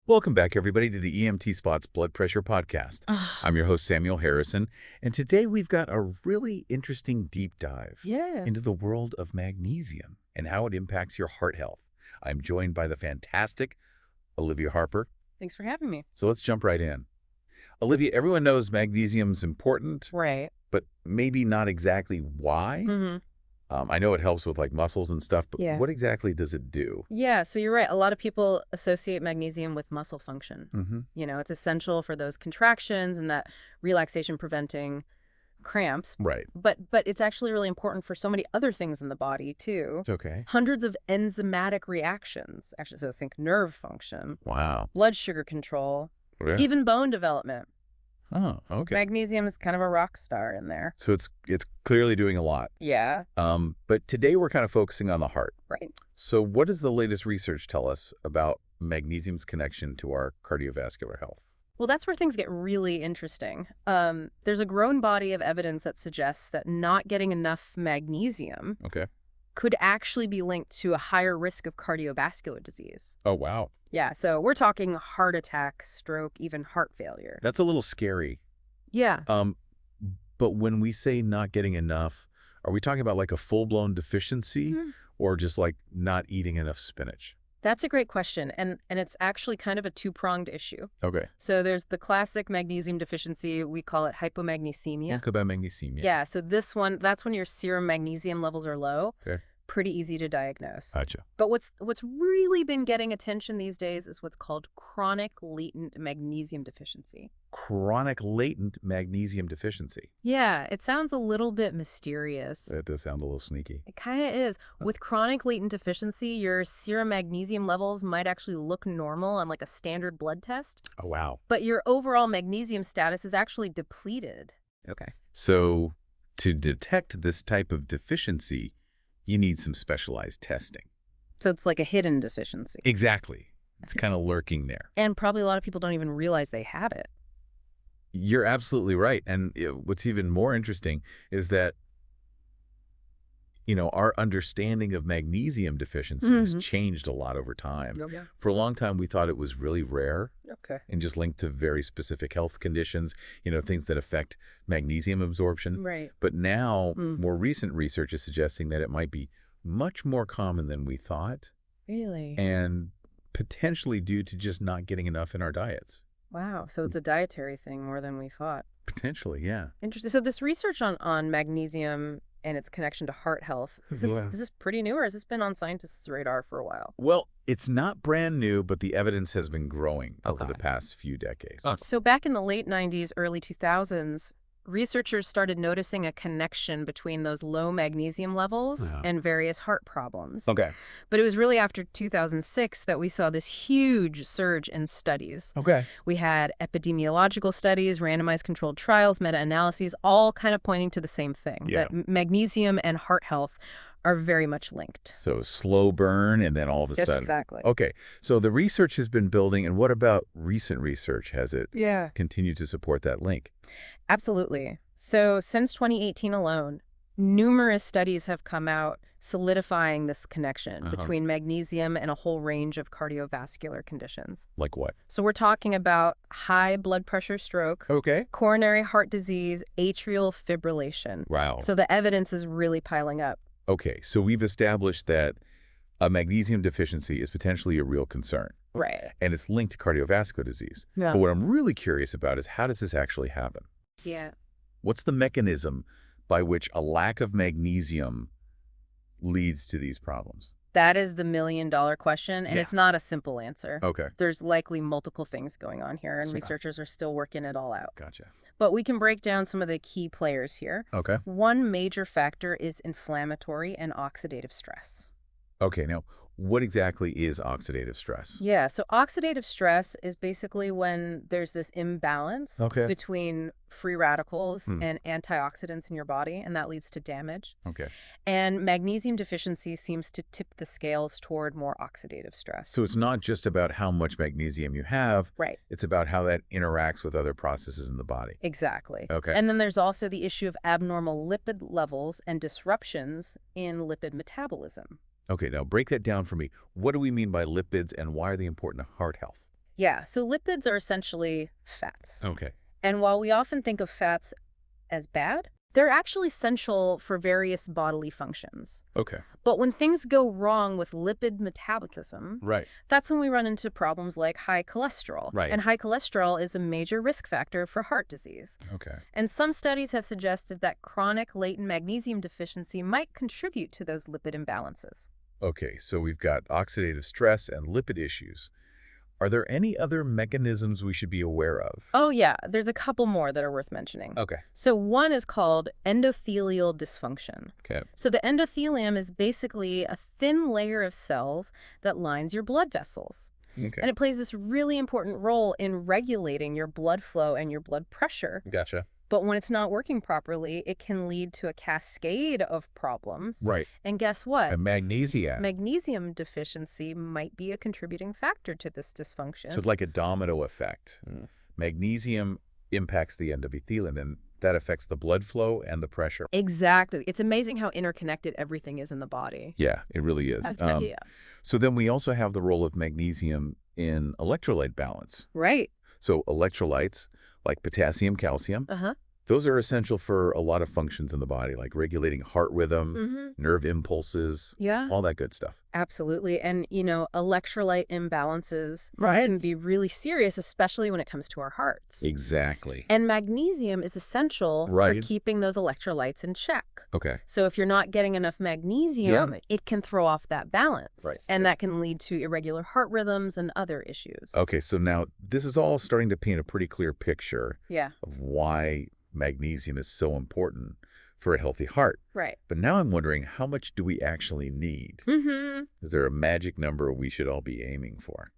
Welcome back, everybody, to the EMT Spot's Blood Pressure Podcast. Ah, I'm your host, Samuel Harrison, and today we've got a really interesting deep dive yeah. into the world of magnesium and how it impacts your heart health. I'm joined by the fantastic Olivia Harper, Thanks for having me. so let's jump right in. Olivia, everyone knows magnesium's important, Right. but maybe not exactly why. hmm I know it helps with like muscles and stuff, but Yeah. what exactly does it do? Yeah, so you're right. A lot of people associate magnesium with muscle function. Mm-hmm. It's essential for those contractions and that relaxation preventing cramps. Right. But it's actually really important for so many other things in the body too. It's okay. Hundreds of enzymatic reactions. Actually, so think nerve function, Wow. blood sugar control, Yeah. even bone development. Oh, okay. Magnesium is kind of a rock star in there. So it's clearly doing a lot. Yeah, But today we're kind of focusing on the heart. right. So what does the latest research tell us about magnesium's connection to our cardiovascular health? Well, that's where things get really interesting. There's a growing body of evidence that suggests that not getting enough magnesium Okay. could actually be linked to a higher risk of cardiovascular disease. Oh, wow. Yeah, so we're talking heart attack, stroke, even heart failure. That's a little scary. Yeah. But when we say not getting enough, are we talking about like a full-blown deficiency Mhm. or just like not eating enough spinach? That's a great question, and it's actually kind of a two-pronged issue. Okay. So there's the classic magnesium deficiency, we call it hypomagnesemia. Talk about magnesium. Yeah, so that's when your serum magnesium levels are low. Okay. Pretty easy to diagnose. Gotcha. But what's really been getting attention these days is what's called chronic latent magnesium deficiency. Chronic latent magnesium deficiency. Yeah, it sounds a little bit mysterious. That does sound a little sneaky. It kind of is. With chronic latent deficiency, your serum magnesium levels might actually look normal on like a standard blood test, Oh, wow. but your overall magnesium status is actually depleted. Okay. So to detect this type of deficiency, you need some specialized testing. So it's like a hidden deficiency. Exactly. It's kind of lurking there. And probably a lot of people don't even realize they have it. You're absolutely right. And what's even more interesting is that, our understanding of magnesium deficiency has Mhm. changed a lot over time. Yeah. For a long time, we thought it was really rare Okay. and just linked to very specific health conditions, things that affect magnesium absorption. Right. But now, Mm. more recent research is suggesting that it might be much more common than we thought Really? and potentially due to just not getting enough in our diets. Wow. So it's a dietary thing more than we thought. Potentially, yeah. Interesting. So this research on magnesium and its connection to heart health, Yeah. is this pretty new or has this been on scientists' radar for a while? Well, it's not brand new, but the evidence has been growing over the Okay. past few decades. So back in the late 90s, early 2000s, researchers started noticing a connection between those low magnesium levels Yeah. and various heart problems. Okay. But it was really after 2006 that we saw this huge surge in studies. Okay. We had epidemiological studies, randomized controlled trials, meta-analyses, all kind of pointing to the same thing, Yeah. that magnesium and heart health are very much linked. So slow burn and then all of a Yes, sudden. exactly. Okay. So the research has been building, and what about recent research? Has it Yeah. continued to support that link? Absolutely. So since 2018 alone, numerous studies have come out solidifying this connection Uh-huh. between magnesium and a whole range of cardiovascular conditions. Like what? So we're talking about high blood pressure stroke, Okay. coronary heart disease, atrial fibrillation. Wow. So the evidence is really piling up. Okay. So we've established that a magnesium deficiency is potentially a real concern, Right. and it's linked to cardiovascular disease. Yeah. But what I'm really curious about is how does this actually happen? Yeah. What's the mechanism by which a lack of magnesium leads to these problems? That is the $1,000,000 question, and Yeah. it's not a simple answer. Okay. There's likely multiple things going on here, and Sure. researchers are still working it all out. Gotcha. But we can break down some of the key players here. Okay. One major factor is inflammatory and oxidative stress. Okay. Now, what exactly is oxidative stress? Yeah, so oxidative stress is basically when there's this imbalance Okay. between free radicals Hmm. and antioxidants in your body, and that leads to damage. Okay. And magnesium deficiency seems to tip the scales toward more oxidative stress. So it's not just about how much magnesium you have, Right, it's about how that interacts with other processes in the body. exactly. Okay. And then there's also the issue of abnormal lipid levels and disruptions in lipid metabolism. Okay, now break that down for me. What do we mean by lipids and why are they important to heart health? Yeah, so lipids are essentially fats. Okay. And while we often think of fats as bad, they're actually essential for various bodily functions. Okay. But when things go wrong with lipid metabolism, Right. that's when we run into problems like high cholesterol. Right. And high cholesterol is a major risk factor for heart disease. Okay. And some studies have suggested that chronic latent magnesium deficiency might contribute to those lipid imbalances. Okay, so we've got oxidative stress and lipid issues. Are there any other mechanisms we should be aware of? Oh yeah, there's a couple more that are worth mentioning. Okay. So one is called endothelial dysfunction. Okay. So the endothelium is basically a thin layer of cells that lines your blood vessels. Okay. And it plays this really important role in regulating your blood flow and your blood pressure. Gotcha. But when it's not working properly, it can lead to a cascade of problems. Right. And guess what? And magnesium. Magnesium deficiency might be a contributing factor to this dysfunction. So it's like a domino effect. Magnesium impacts the endothelium, and that affects the blood flow and the pressure. Exactly. It's amazing how interconnected everything is in the body. Yeah, it really is. That's right. Yeah. So then we also have the role of magnesium in electrolyte balance. Right. So electrolytes like potassium, calcium, Uh-huh. those are essential for a lot of functions in the body, like regulating heart rhythm, nerve impulses, Yeah. all that good stuff. Absolutely. And, electrolyte imbalances Right. can be really serious, especially when it comes to our hearts. Exactly. And magnesium is essential Right. for keeping those electrolytes in check. Okay. So if you're not getting enough magnesium, it can throw off that balance. Right. And that can lead to irregular heart rhythms and other issues. Okay, so now this is all starting to paint a pretty clear picture Yeah. of why magnesium is so important for a healthy heart. Right. But now I'm wondering, how much do we actually need? Is there a magic number we should all be aiming for?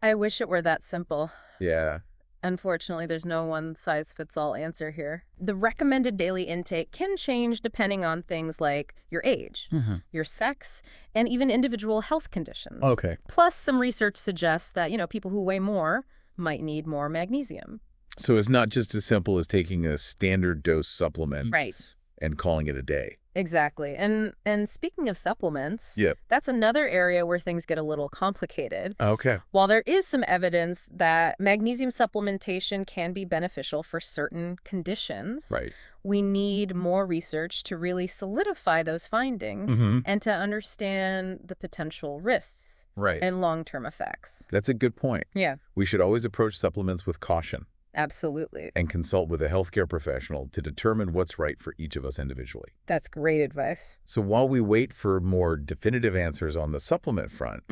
I wish it were that simple. Yeah. Unfortunately, there's no one-size-fits-all answer here. The recommended daily intake can change depending on things like your age, your sex, and even individual health conditions. Okay. Plus, some research suggests that, people who weigh more might need more magnesium. So it's not just as simple as taking a standard dose supplement Right. and calling it a day. Exactly. And speaking of supplements, Yep. that's another area where things get a little complicated. Okay. While there is some evidence that magnesium supplementation can be beneficial for certain conditions, Right. we need more research to really solidify those findings and to understand the potential risks Right. and long-term effects. That's a good point. Yeah, We should always approach supplements with caution absolutely. and consult with a healthcare professional to determine what's right for each of us individually. That's great advice. So while we wait for more definitive answers on the supplement front,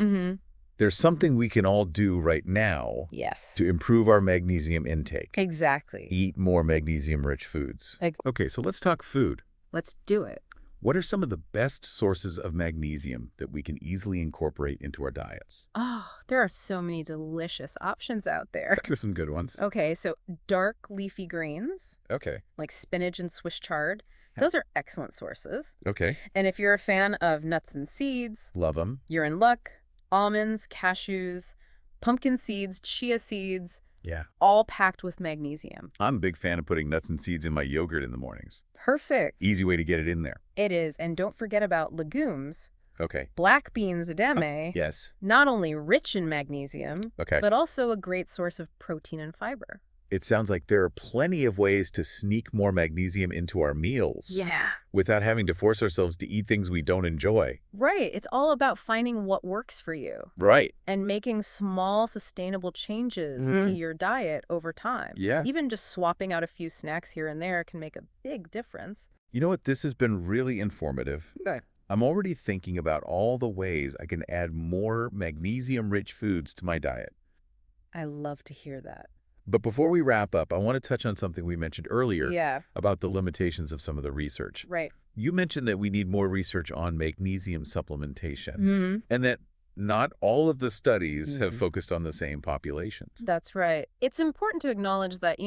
there's something we can all do right now Yes. to improve our magnesium intake. Exactly. Eat more magnesium-rich foods. Okay, so let's talk food. Let's do it. What are some of the best sources of magnesium that we can easily incorporate into our diets? Oh, there are so many delicious options out there. There's some good ones. Okay, so dark leafy greens, Okay. like spinach and Swiss chard, those are excellent sources. Okay. And if you're a fan of nuts and seeds, Love them. you're in luck. Almonds, cashews, pumpkin seeds, chia seeds, Yeah. all packed with magnesium. I'm a big fan of putting nuts and seeds in my yogurt in the mornings. Perfect. Easy way to get it in there. It is. And don't forget about legumes. Okay. Black beans, edamame, Yes. not only rich in magnesium, Okay. but also a great source of protein and fiber. It sounds like there are plenty of ways to sneak more magnesium into our meals. Yeah. Without having to force ourselves to eat things we don't enjoy. Right. It's all about finding what works for you Right. and making small, sustainable changes to your diet over time. Yeah. Even just swapping out a few snacks here and there can make a big difference. You know what? This has been really informative. Okay. I'm already thinking about all the ways I can add more magnesium-rich foods to my diet. I love to hear that. But before we wrap up, I want to touch on something we mentioned earlier Yeah, about the limitations of some of the research. right. You mentioned that we need more research on magnesium supplementation and that not all of the studies have focused on the same populations. That's right. It's important to acknowledge that,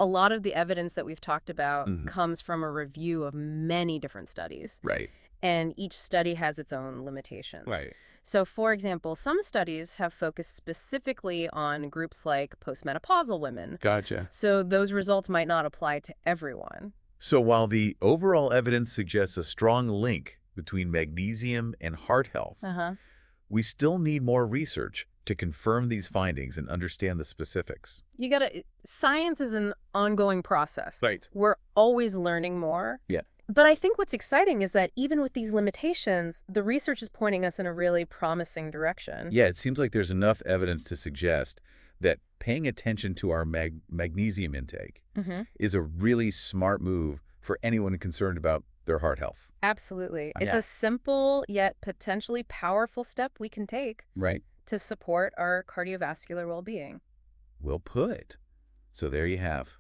a lot of the evidence that we've talked about comes from a review of many different studies. Right. And each study has its own limitations. Right. So, for example, some studies have focused specifically on groups like postmenopausal women. Gotcha. So those results might not apply to everyone. So while the overall evidence suggests a strong link between magnesium and heart health, Uh-huh. we still need more research to confirm these findings and understand the specifics. Science is an ongoing process. Right. We're always learning more. Yeah. But I think what's exciting is that even with these limitations, the research is pointing us in a really promising direction. Yeah, it seems like there's enough evidence to suggest that paying attention to our magnesium intake is a really smart move for anyone concerned about their heart health. Absolutely. It's Yeah. a simple yet potentially powerful step we can take Right. to support our cardiovascular well-being. Well put. So there you have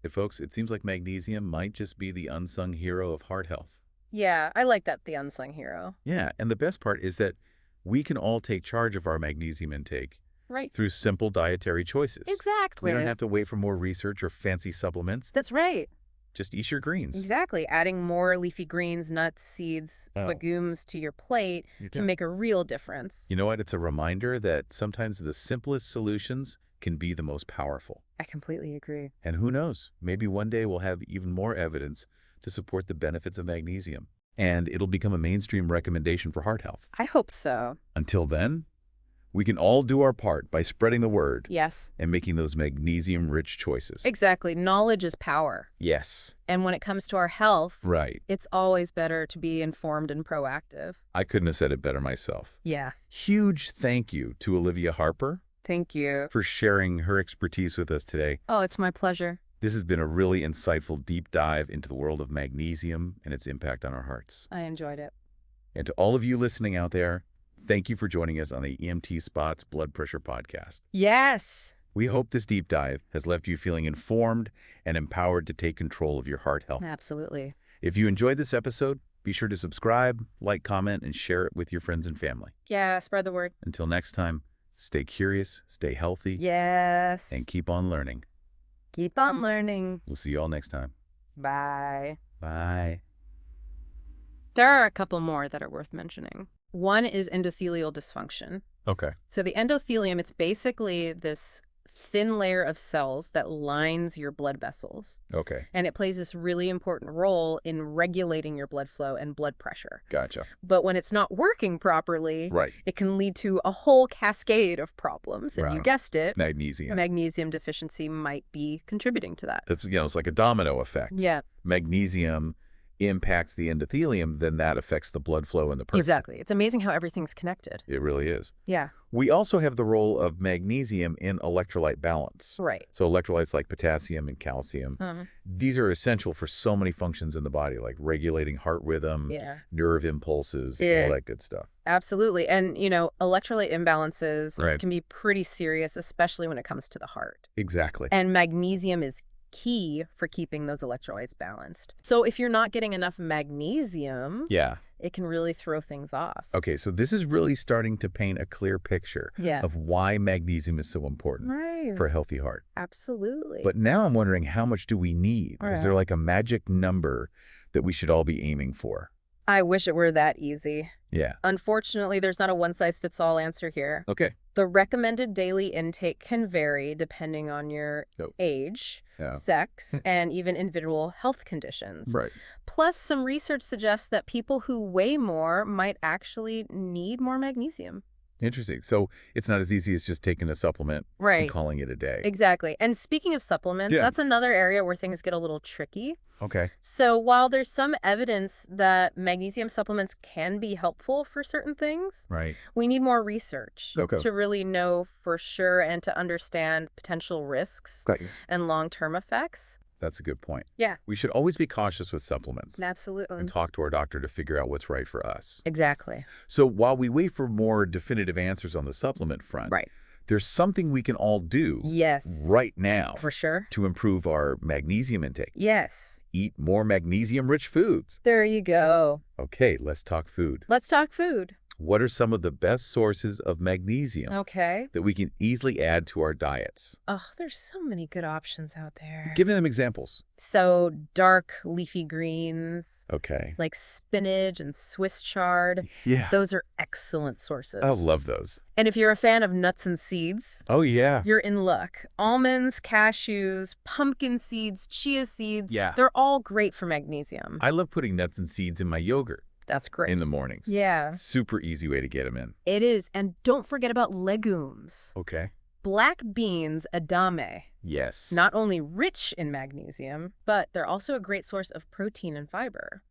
it, folks. It seems like magnesium might just be the unsung hero of heart health. Yeah, I like that, the unsung hero. Yeah, and the best part is that we can all take charge of our magnesium intake Right. through simple dietary choices. Exactly. We don't have to wait for more research or fancy supplements. That's right. Just eat your greens. Exactly. Adding more leafy greens, nuts, seeds, legumes to your plate can make a real difference. You know what? It's a reminder that sometimes the simplest solutions can be the most powerful. I completely agree. And who knows? Maybe one day we'll have even more evidence to support the benefits of magnesium, and it'll become a mainstream recommendation for heart health. I hope so. Until then, we can all do our part by spreading the word. Yes. And making those magnesium-rich choices. Exactly. Knowledge is power. Yes. And when it comes to our health, Right. it's always better to be informed and proactive. I couldn't have said it better myself. Yeah. Huge thank you to Olivia Harper Thank you. for sharing her expertise with us today. Oh, it's my pleasure. This has been a really insightful deep dive into the world of magnesium and its impact on our hearts. I enjoyed it. And to all of you listening out there, thank you for joining us on the TheEMTSpot's Blood Pressure Podcast. Yes. We hope this deep dive has left you feeling informed and empowered to take control of your heart health. Absolutely. If you enjoyed this episode, be sure to subscribe, like, comment, and share it with your friends and family. Yeah, spread the word. Until next time, stay curious, stay healthy, Yes. and keep on learning. Keep on learning. We'll see you all next time. Bye. Bye. There are a couple more that are worth mentioning. One is endothelial dysfunction. Okay. So the endothelium, it's basically this thin layer of cells that lines your blood vessels. Okay. And it plays this really important role in regulating your blood flow and blood pressure. Gotcha. But when it's not working properly, Right. it can lead to a whole cascade of problems. And you Right. guessed it, Magnesium. magnesium deficiency might be contributing to that. It's like a domino effect. Yeah, Magnesium impacts the endothelium, then that affects the blood flow in the person. exactly. It's amazing how everything's connected. It really is. Yeah, We also have the role of magnesium in electrolyte balance. right. So electrolytes like potassium and calcium, these are essential for so many functions in the body, like regulating heart rhythm, Yeah. nerve impulses, Yeah. all that good stuff. Absolutely. And, electrolyte imbalances Right. can be pretty serious, especially when it comes to the heart. Exactly. And magnesium is key for keeping those electrolytes balanced. So if you're not getting enough magnesium, Yeah. it can really throw things off. Okay, so this is really starting to paint a clear picture Yeah. of why magnesium is so important Right. for a healthy heart. Absolutely. But now I'm wondering, how much do we need? All Is there right. like a magic number that we should all be aiming for? I wish it were that easy. Yeah. Unfortunately, there's not a one-size-fits-all answer here. Okay. The recommended daily intake can vary depending on your age, Yeah. sex, and even individual health conditions. Right. Plus, some research suggests that people who weigh more might actually need more magnesium. Interesting. So it's not as easy as just taking a supplement Right. and calling it a day. Exactly. And speaking of supplements, Yeah. that's another area where things get a little tricky. Okay. So while there's some evidence that magnesium supplements can be helpful for certain things, Right. we need more research Okay. to really know for sure and to understand potential risks Got you. and long-term effects. That's a good point. Yeah. We should always be cautious with supplements Absolutely. and talk to our doctor to figure out what's right for us. Exactly. So while we wait for more definitive answers on the supplement front, Right. there's something we can all do Yes. right now For sure. to improve our magnesium intake. Yes. Eat more magnesium-rich foods. There you go. Okay, let's talk food. Let's talk food. What are some of the best sources of magnesium Okay. that we can easily add to our diets? Oh, there's so many good options out there. Give them examples. So dark leafy greens Okay. like spinach and Swiss chard, Yeah. those are excellent sources. I love those. And if you're a fan of nuts and seeds, Oh, yeah. you're in luck. Almonds, cashews, pumpkin seeds, chia seeds, Yeah. they're all great for magnesium. I love putting nuts and seeds in my yogurt. That's great. in the mornings. Yeah. Super easy way to get them in. It is. And don't forget about legumes. Okay. Black beans, edamame, Yes. not only rich in magnesium, but they're also a great source of protein and fiber.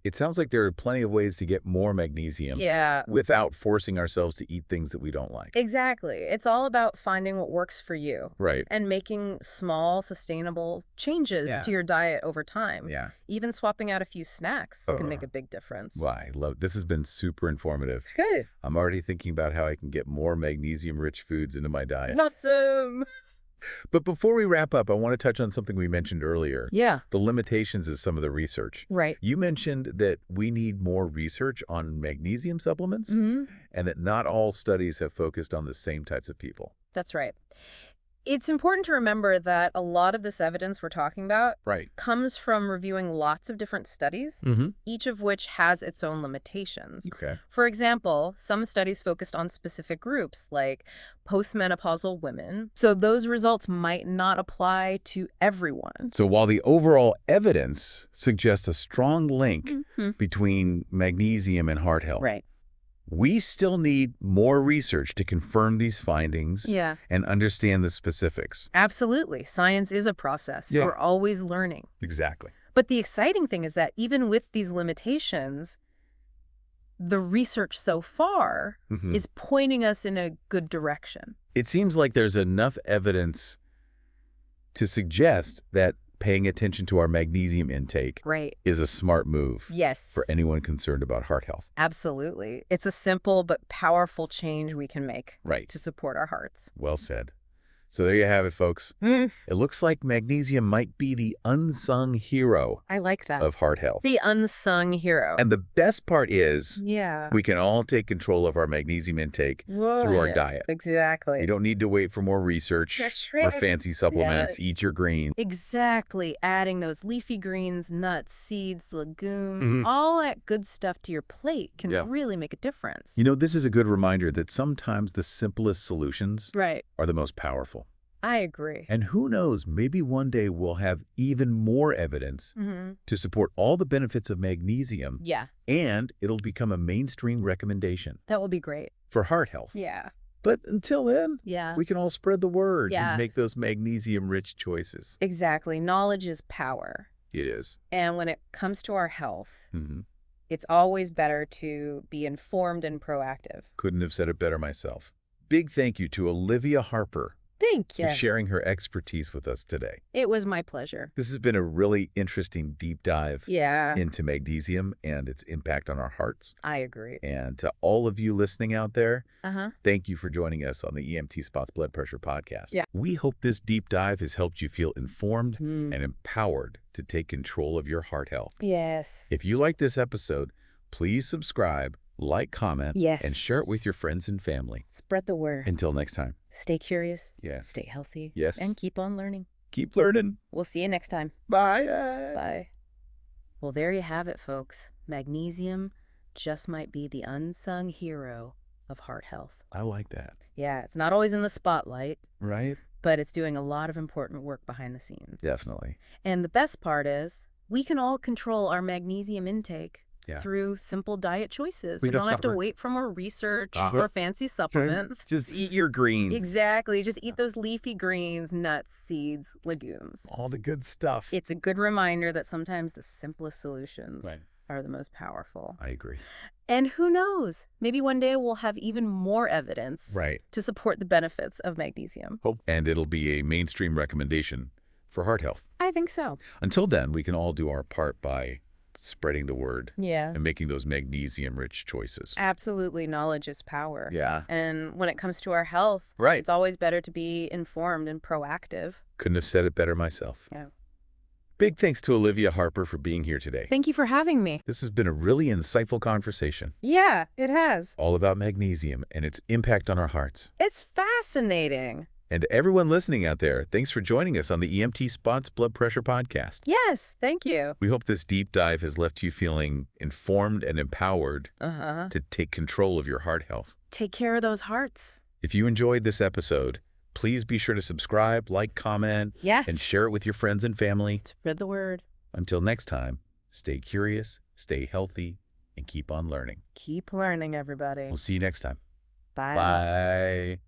It sounds like there are plenty of ways to get more magnesium without forcing ourselves to eat things that we don't like. Exactly. It's all about finding what works for you. Right. And making small, sustainable changes to your diet over time. Yeah. Even swapping out a few snacks can make a big difference. Well, I love this. Has been super informative. Good. I'm already thinking about how I can get more magnesium-rich foods into my diet. Awesome. But before we wrap up, I want to touch on something we mentioned earlier. Yeah. The limitations of some of the research. Right. You mentioned that we need more research on magnesium supplements and that not all studies have focused on the same types of people. That's right. It's important to remember that a lot of this evidence we're talking about comes from reviewing lots of different studies, each of which has its own limitations. Okay. For example, some studies focused on specific groups, like postmenopausal women, so those results might not apply to everyone. So while the overall evidence suggests a strong link between magnesium and heart health, we still need more research to confirm these findings and understand the specifics. Absolutely. Science is a process. We're always learning. Exactly. But the exciting thing is that even with these limitations, the research so far is pointing us in a good direction. It seems like there's enough evidence to suggest that paying attention to our magnesium intake is a smart move for anyone concerned about heart health. Absolutely. It's a simple but powerful change we can make to support our hearts. Well said. So there you have it, folks. It looks like magnesium might be the unsung hero of heart health. The unsung hero. And the best part is we can all take control of our magnesium intake through our diet. Exactly. You don't need to wait for more research or fancy supplements. Eat your greens. Exactly. Adding those leafy greens, nuts, seeds, legumes, all that good stuff to your plate can really make a difference. You know, this is a good reminder that sometimes the simplest solutions are the most powerful. I agree. And who knows, maybe one day we'll have even more evidence to support all the benefits of magnesium. And it'll become a mainstream recommendation. That will be great. For heart health. But until then, we can all spread the word and make those magnesium-rich choices. Exactly. Knowledge is power. It is. And when it comes to our health, it's always better to be informed and proactive. Couldn't have said it better myself. Big thank you to Olivia Harper. Thank you. For sharing her expertise with us today. It was my pleasure. This has been a really interesting deep dive into magnesium and its impact on our hearts. I agree. And to all of you listening out there, thank you for joining us on the EMT-SPOT's Blood Pressure Podcast. We hope this deep dive has helped you feel informed and empowered to take control of your heart health. Yes. If you like this episode, please subscribe, like, comment, and share it with your friends and family. Spread the word. Until next time. Stay curious. Stay healthy. And keep on learning. Keep learning. We'll see you next time. Bye. Bye. Well, there you have it, folks. Magnesium just might be the unsung hero of heart health. I like that. Yeah, it's not always in the spotlight. Right. But it's doing a lot of important work behind the scenes. Definitely. And the best part is we can all control our magnesium intake through simple diet choices. We don't have to wait for more research or fancy supplements. Just eat your greens. Exactly. Just eat those leafy greens, nuts, seeds, legumes. All the good stuff. It's a good reminder that sometimes the simplest solutions are the most powerful. I agree. And who knows? Maybe one day we'll have even more evidence to support the benefits of magnesium. And it'll be a mainstream recommendation for heart health. I think so. Until then, we can all do our part by spreading the word and making those magnesium-rich choices. Absolutely. Knowledge is power. Yeah. And when it comes to our health, it's always better to be informed and proactive. Couldn't have said it better myself. Yeah. Big thanks to Olivia Harper for being here today. Thank you for having me. This has been a really insightful conversation. Yeah, it has. All about magnesium and its impact on our hearts. It's fascinating. And to everyone listening out there, thanks for joining us on the EMT-SPOT's Blood Pressure Podcast. Yes, thank you. We hope this deep dive has left you feeling informed and empowered to take control of your heart health. Take care of those hearts. If you enjoyed this episode, please be sure to subscribe, like, comment, and share it with your friends and family. Spread the word. Until next time, stay curious, stay healthy, and keep on learning. Keep learning, everybody. We'll see you next time. Bye. Bye.